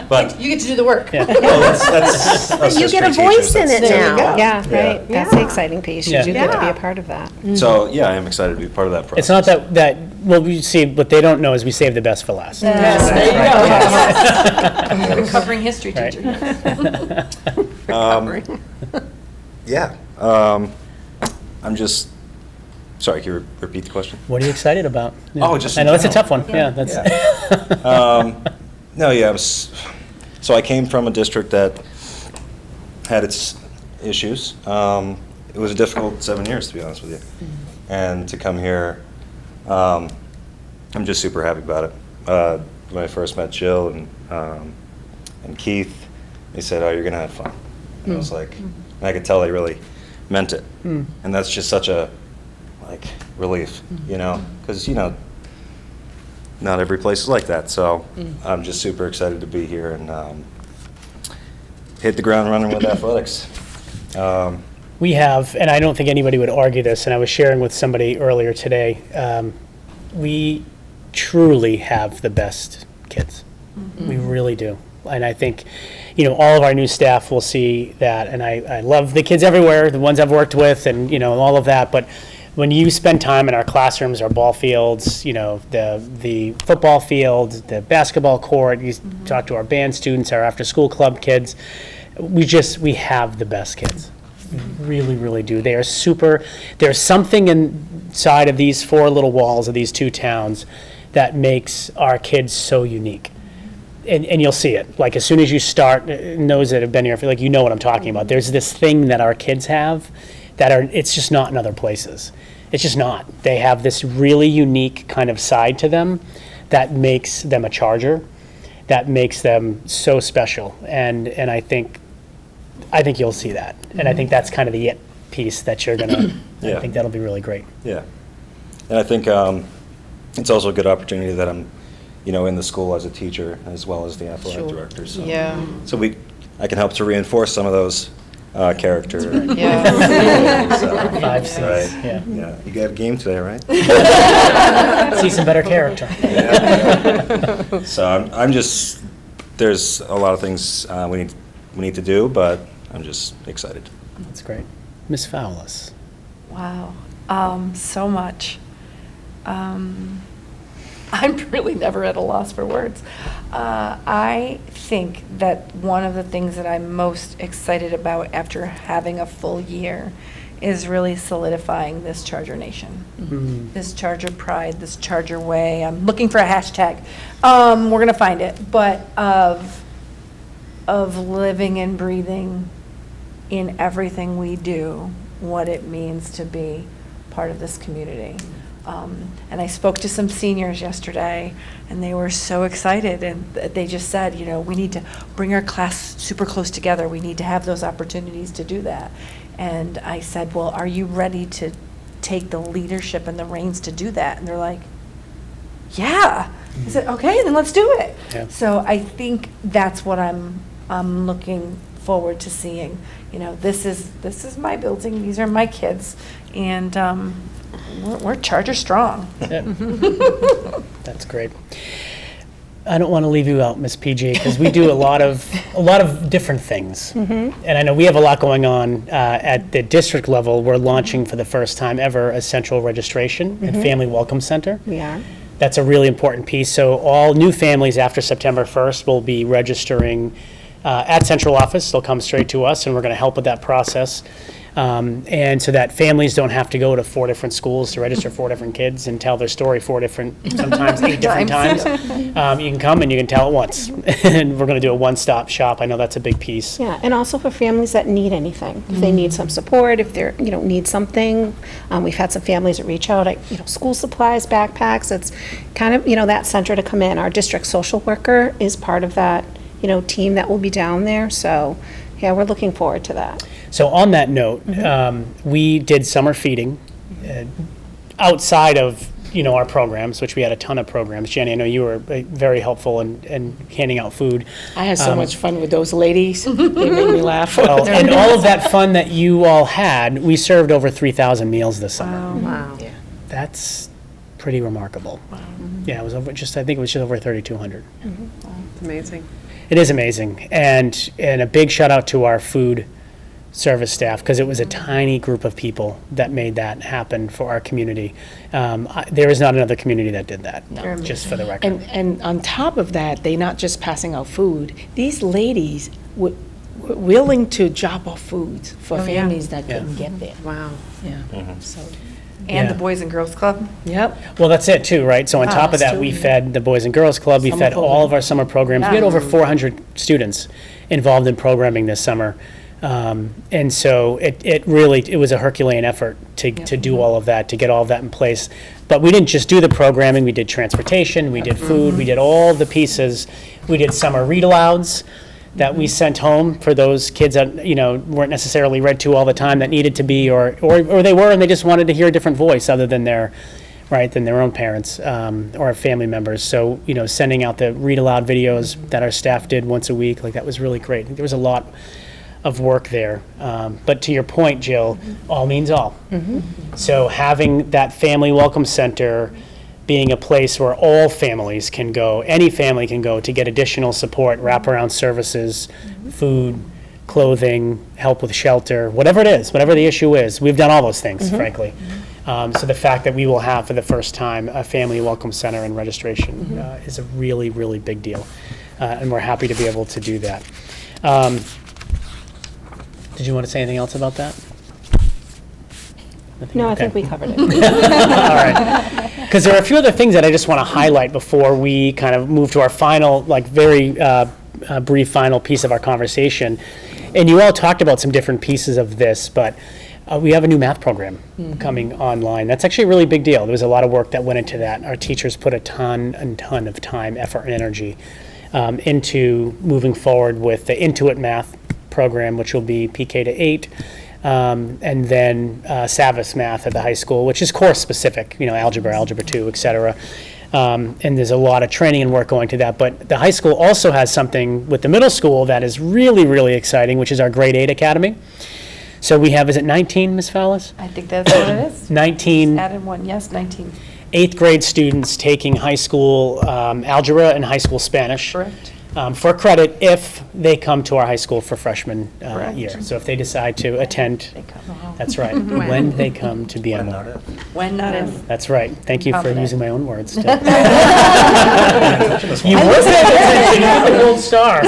But You get to do the work. well, that's us You get a history voice teachers, in it that's- now. Yeah, Yeah. right. That's the exciting piece. You Yeah. do get to be Yeah. a part of that. So, yeah, I am excited to be part of that process. It's not well, we see, what they don't know is we save the best for last. Yes, there you go. Recovering history Right. teacher. Yeah. I'm just, sorry, can you repeat the question? What are you excited about? Yeah. Oh, just I in know it's a general. tough one. Yeah, that's. No, yeah, so I came from a district that had its issues. It was a difficult 7 years, to be honest with you. And to come here, I'm just super happy about it. When I first met Jill and Keith, they said, "Oh, you're gonna have fun." And I was like, and I could tell they really meant it. And that's just such a relief, because not every place is like that. So I'm just super excited to be here and hit the ground running with athletics. We have, and I don't think anybody would argue this, and I was sharing with somebody earlier today, we truly have the best kids. We really do. And I think, all of our new staff will see that, and I love the kids everywhere, the ones I've worked with, and, all of that, but when you spend time in our classrooms, our ball fields, the football field, the basketball court, you talk to our band students, our after-school club kids, we have the best kids. We really, really do. They are there's something inside of these four little walls of these two towns that makes our kids so unique. And you'll see it. Like, as soon as you start, those that have been here, you know what I'm talking about. There's this thing that our kids have it's just not in other places. It's just not. They have this really unique kind of side to them that makes them a Charger, that makes them so special. And I think you'll see that. And I think that's kind of the it piece that you're gonna, I Yeah. think that'll be really great. Yeah. And I think it's also a good opportunity that I'm, in the school as a teacher as well as the athletic director. So. Yeah. So I can help to reinforce some of those character. Yeah. So, 5 Cs, right. yeah. Yeah. You got a game today, right? See some better character. So I'm just, there's a lot of things we need to do, but I'm just excited. That's great. Ms. Fowlis. Wow, so much. I'm really never at a loss for words. I think that one of the things that I'm most excited about after having a full year is really solidifying this Charger Nation, this Charger pride, this Charger way. I'm looking for a hashtag. We're gonna find it, but of living and breathing in everything we do, what it means to be part of this community. And I spoke to some seniors yesterday, and they were so excited, and they just said, we need to bring our class super close together. We need to have those opportunities to do that. And I said, well, are you ready to take the leadership and the reins to do that? And they're like, yeah. I said, okay, then let's do it. Yeah. So I think that's what I'm looking forward to seeing. This is my building. These are my kids, and we're Charger strong. Yeah. That's great. I don't want to leave you out, Miss PG, because we do a lot of different things. And I know we have a lot going on at the district level. We're launching for the first time ever a central registration and family welcome center. We are. That's a really important piece. So all new families after September 1st will be registering at central office. They'll come straight to us, and we're going to help with that process. And so that families don't have to go to 4 different schools to register 4 different kids and tell their story 4 different, sometimes 8 different times. You can come and you can tell it once. And we're going to do a one-stop shop. I know that's a big piece. Yeah, and also for families that need anything. If they need some support, if they're, need something. We've had some families that reach out, school supplies, backpacks. It's kind of, that center to come in. Our district social worker is part of that, team that will be down there. So, yeah, we're looking forward to that. So on that note, we did summer feeding outside of, our programs, which we had a ton of programs. Jenny, I know you were very helpful in handing out food. I had so much fun with those ladies. They made me laugh. Well, and all of that fun that you all had, we served over 3,000 meals this summer. Wow. That's pretty remarkable. Yeah, it was over I think it was just over 3,200. It's amazing. It is amazing. And a big shout out to our food service staff, because it was a tiny group of people that made that happen for our community. There is not another community that did that, just for the record. And on top of that, they not just passing out food. These ladies were willing to drop off foods for families that couldn't get there. Wow. Yeah. So, And Yeah. the Boys and Girls Club. yep. Well, that's it too, right? So on top of that's that, we too. fed the Boys and Girls Club, we Summer fed all program. of our summer programs. We had over 400 students involved in programming this summer. And so it was a Herculean effort to do all of that, to get all of that in place. But we didn't just do the programming, we did transportation, we did food, we did all the pieces. We did summer read-alouds that we sent home for those kids that, weren't necessarily read to all the time that needed to be, or they were and they just wanted to hear a different voice other than their own parents or family members. So, sending out the read-aloud videos that our staff did once a week, that was really great. There was a lot of work there. But to your point, Jill, all means all. So having that family welcome center being a place where all families can go, any family can go to get additional support, wraparound services, food, clothing, help with shelter, whatever it is, whatever the issue is. We've done all those things, frankly. So the fact that we will have for the first time a family welcome center and registration is a really, really big deal. And we're happy to be able to do that. Did you want to say anything else about that? Nothing? No, I Okay. think we covered it. All right. Because there are a few other things that I just want to highlight before we kind of move to our final, very brief final piece of our conversation. And you all talked about some different pieces of this, but We have a new math program coming online. That's actually a really big deal. There was a lot of work that went into that. Our teachers put a ton of time, effort, and energy into moving forward with the Intuit Math program, which will be PK to 8, and then Savvis Math at the high school, which is course specific, algebra, algebra 2, et cetera. And there's a lot of training and work going to that. But the high school also has something with the middle school that is really, really exciting, which is our Grade 8 Academy. So we have, is it 19, Ms. Fallis? I think that's what it is. 19 Added one, yes, 19. 8th grade students taking high school algebra and high school Spanish. Correct. For credit if they come to our high school for freshman Correct. year. So if they decide to attend, They come. that's right, when they come to BMR. When, not if. That's right. Thank you for Confident. using my own words. You worked at you have a gold star.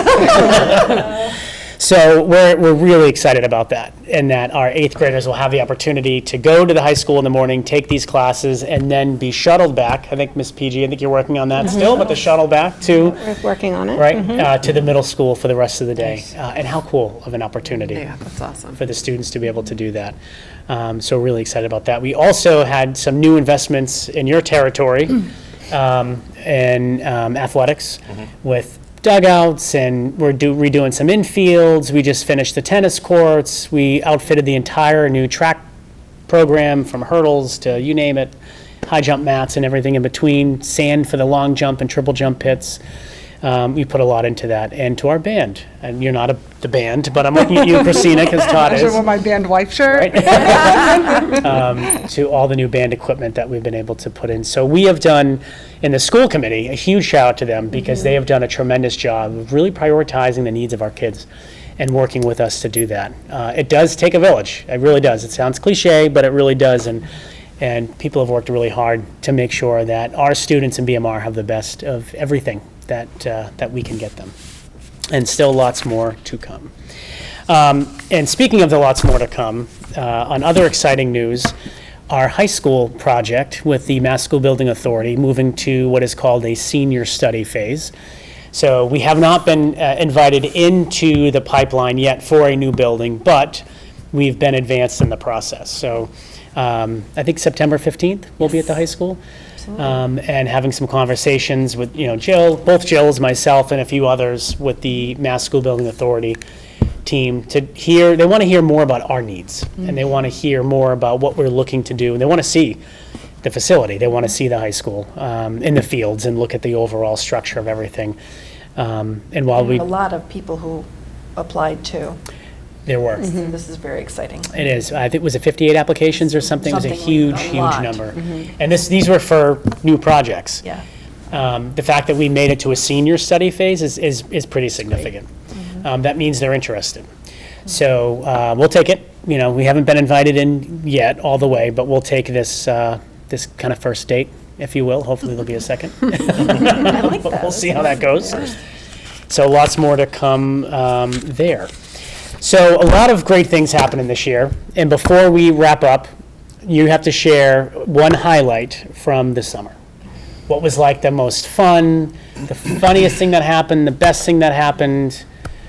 So we're really excited about that, and that our 8th graders will have the opportunity to go to the high school in the morning, take these classes, and then be shuttled back. I think, Ms. PG, I think you're working on that still, but the shuttle back to, We're working on it. right, to the middle school for the rest of the day. And how cool of an opportunity That's awesome. for the students to be able to do that. So we're really excited about that. We also had some new investments in your territory in athletics with dugouts, and we're redoing some infields. We just finished the tennis courts. We outfitted the entire new track program from hurdles to you name it, high jump mats and everything in between, sand for the long jump and triple jump pits. We put a lot into that, and to our band. And you're not the band, but I'm looking at you, Christina, because Todd I is. should wear my band wife shirt. To all the new band equipment that we've been able to put in. So we have done, in the school committee, a huge shout out to them, because they have done a tremendous job of really prioritizing the needs of our kids and working with us to do that. It does take a village. It really does. It sounds cliche, but it really does. And people have worked really hard to make sure that our students in BMR have the best of everything that we can get them. And still lots more to come. And speaking of the lots more to come, on other exciting news, our high school project with the Mass School Building Authority moving to what is called a senior study phase. So we have not been invited into the pipeline yet for a new building, but we've been advanced in the process. So I think September 15th we'll be at the high school. And having some conversations with, Jill, both Jills, myself, and a few others with the Mass School Building Authority team to hear, they want to hear more about our needs, and they want to hear more about what we're looking to do, and they want to see the facility. They want to see the high school in the fields and look at the overall structure of everything. And while A lot of people who applied too. there were. This is very exciting. It is. I think, was it 58 applications or something? It was a Something huge, like a huge lot. number. And these were for new projects. Yeah. The fact that we made it to a senior study phase is pretty significant. That means they're interested. So we'll take it. We haven't been invited in yet all the way, but we'll take this this kind of first date, if you will. Hopefully there'll be a second. But we'll see how that goes. So lots more to come there. So a lot of great things happening this year. And before we wrap up, you have to share one highlight from the summer. What was like the most fun, the funniest thing that happened, the best thing that happened?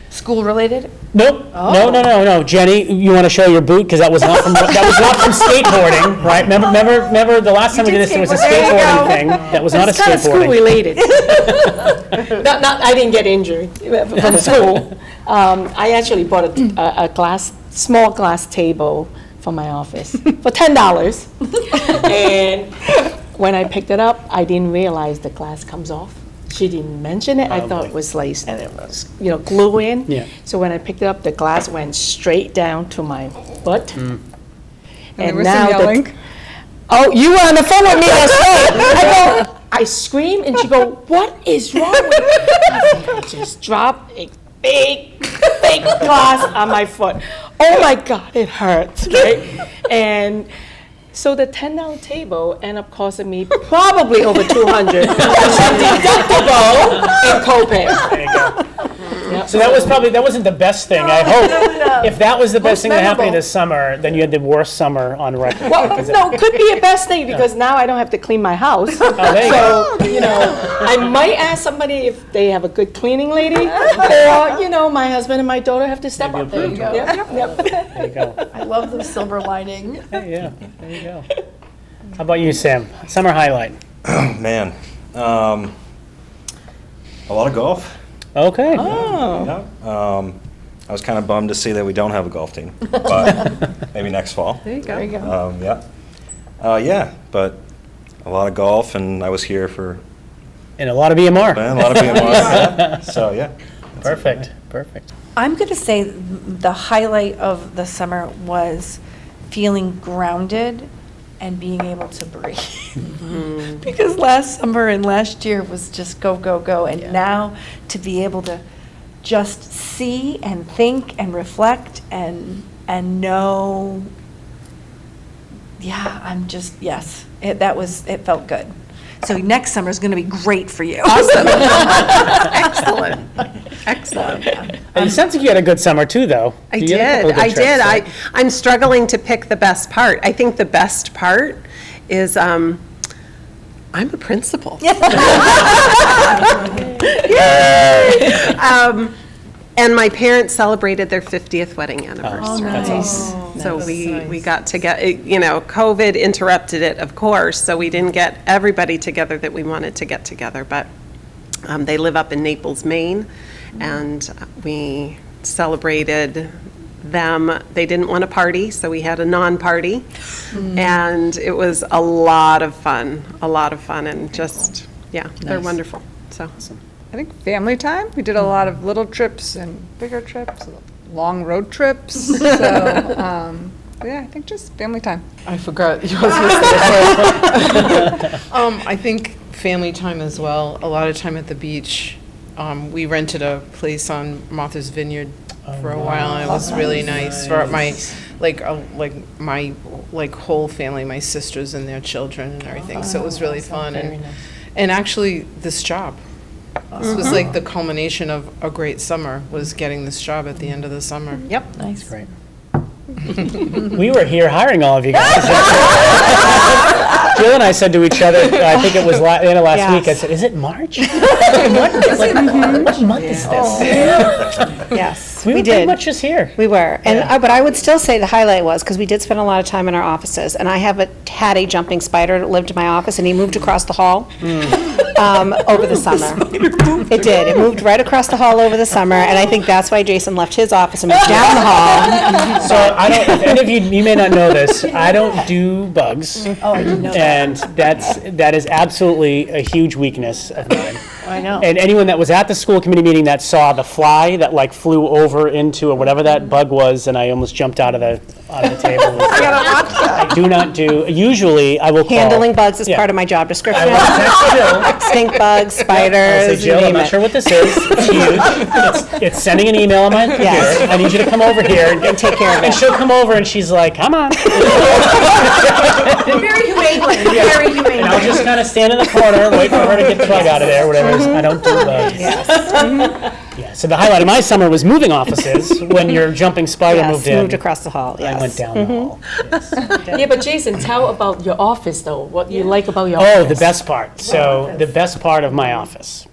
School related? Nope. No. Jenny, you want to show your boot? Because that was not from skateboarding, right? Remember the last time we did this, it was a skateboarding thing. That was not a It's kind of school skateboarding. related. I didn't get injured from school. I actually bought a small glass table for my office for $10. And when I picked it up, I didn't realize the glass comes off. She didn't mention it. I thought it was laced and it was, glue in. Yeah. So when I picked it up, the glass went straight down to my foot. And there was some yelling. Oh, you were on the phone with me last night. I scream and she go, "What is wrong with you?" I just dropped a big glass on my foot. Oh my God, it hurts, right? And so the $10 table ended up costing me probably over $200. Deductible and copay. There you go. So that wasn't the best thing, I hope. If that was the best Most thing that happened memorable. this summer, then you had the worst summer on record. Well, because it- no, it could be a best thing, because now I don't have to clean my house. Oh, there you go. So, you know, I might ask somebody if they have a good cleaning lady, or, you know, my husband and my daughter have to step up. There you go. Yep. There you go. I love the silver lining. Yeah, there you go. How about you, Sam? Summer highlight? Man, a lot of golf. Okay. Oh. Yeah. I was kind of bummed to see that we don't have a golf team, but maybe next fall. There you go. Yeah. Yeah, but a lot of golf, and I was here for And a lot of EMR. a lot of BMR. Yeah. So, yeah. Perfect, perfect. I'm going to say the highlight of the summer was feeling grounded and being able to breathe. Because last summer and last year was just go, go, go. And now to be able to just see and think and reflect and know, yeah, I'm just, yes, it felt good. So next summer is going to be great for you. Awesome. Excellent. And it sounds like you had a good summer too, though. I You had a couple did, of good I trips, did. right? I'm struggling to pick the best part. I think the best part is, I'm a principal. Yay! And my parents celebrated their 50th wedding anniversary. Nice. So we got to get, you know, COVID interrupted it, of course, so we didn't get everybody together that we wanted to get together, but they live up in Naples, Maine, and we celebrated them. They didn't want a party, so we had a non-party, and it was a lot of fun, and just, yeah, they're wonderful, so. I think family time. We did a lot of little trips and bigger trips, long road trips. So, yeah, I think just family time. I forgot. You was gonna say. I think family time as well. A lot of time at the beach. We rented a place on Martha's Vineyard for a while, and it was really nice for my, my whole family, my sisters and their children and everything. So it was really fun, and actually this job. This was like the culmination of a great summer, was getting this job at the end of the summer. Yep. Nice. Great. We were here hiring all of you guys. Jill and I said to each other, I think it was the end of last week, I said, is it March? What month is this? Yes, We we were pretty did. much just here. We were, and Yeah. but I would still say the highlight was, because we did spend a lot of time in our offices, and I had a jumping spider that lived in my office, and he moved across the hall over the summer. It did, it moved right across the hall over the summer, and I think that's why Jason left his office and moved down the hall. So I don't, if any of you may not know this, I don't do bugs. Oh, I didn't know that. And that is absolutely a huge weakness of mine. I know. And anyone that was at the school committee meeting that saw the fly that like flew over into or whatever that bug was, and I almost jumped out of the table. I do not do, usually I will call. Handling bugs is Yeah. part of my job I description. will text Jill. Stink bugs, I'll say, spiders, you Jill, I'm name not it. sure what this is. It's huge. It's sending an email on my computer. Yes. I need you to come over here and take care of And it. she'll come over and she's like, come on. Very humanely, very And humanely. I'll just kind of stand in the corner, wait for her to get the bug out of there, whatever it is. I don't do bugs. Yeah, so the highlight of my summer was moving offices when your jumping spider Yes, moved in. moved across the hall, I yes. went down the hall. Yes. Yeah, but Jason, tell about your office though, what you like about your Oh, office. the best part. So the best part of my office.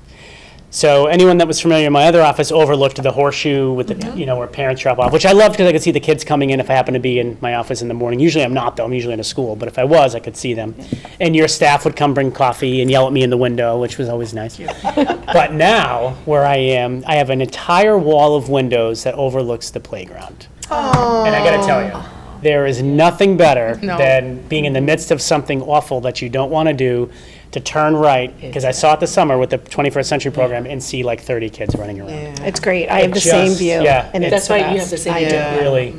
So anyone that was familiar in my other office overlooked the horseshoe with the, you know, where parents drop off, which I loved because I could see the kids coming in if I happen to be in my office in the morning. Usually I'm not though, I'm usually in a school, but if I was, I could see them. And your staff would come bring coffee and yell at me in the window, which was always nice. But now, where I am, I have an entire wall of windows that overlooks the playground. And I gotta tell you, there is nothing better than being in the midst of something awful that you don't want to do, to turn right, because I saw it this summer with the 21st Century Program, and see like 30 kids running around. It's great, I have the same just- view. yeah, and it's That's the right, you have best. the same I do. view. Really,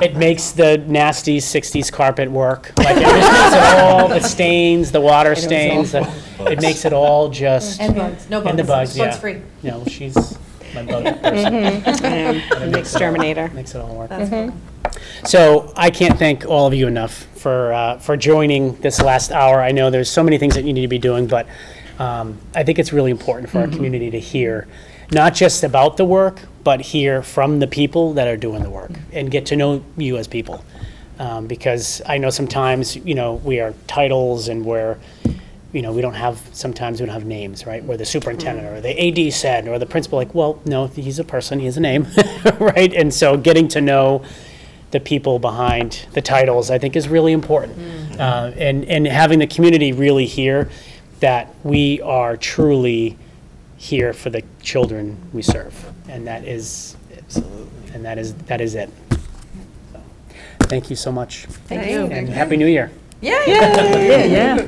it makes the nasty 60s carpet work. Like, it just makes it all, the stains, the water stains, it makes it all just. And bugs, no bugs. And the bugs, yeah. Bugs free. You know, she's my bug person. An exterminator. Makes it all work. That's cool. So I can't thank all of you enough for joining this last hour. I know there's so many things that you need to be doing, but I think it's really important for our community to hear not just about the work, but hear from the people that are doing the work and get to know you as people. Because I know sometimes, we are titles and sometimes we don't have names, right? Where the superintendent or the AD said, or the principal, like, well, no, he's a person, he has a name, right? And so getting to know the people behind the titles, I think, is really important. And having the community really hear that we are truly here for the children we serve. And that is, and that is it. So, thank you so much. Thank you. And Happy New Year. Yeah.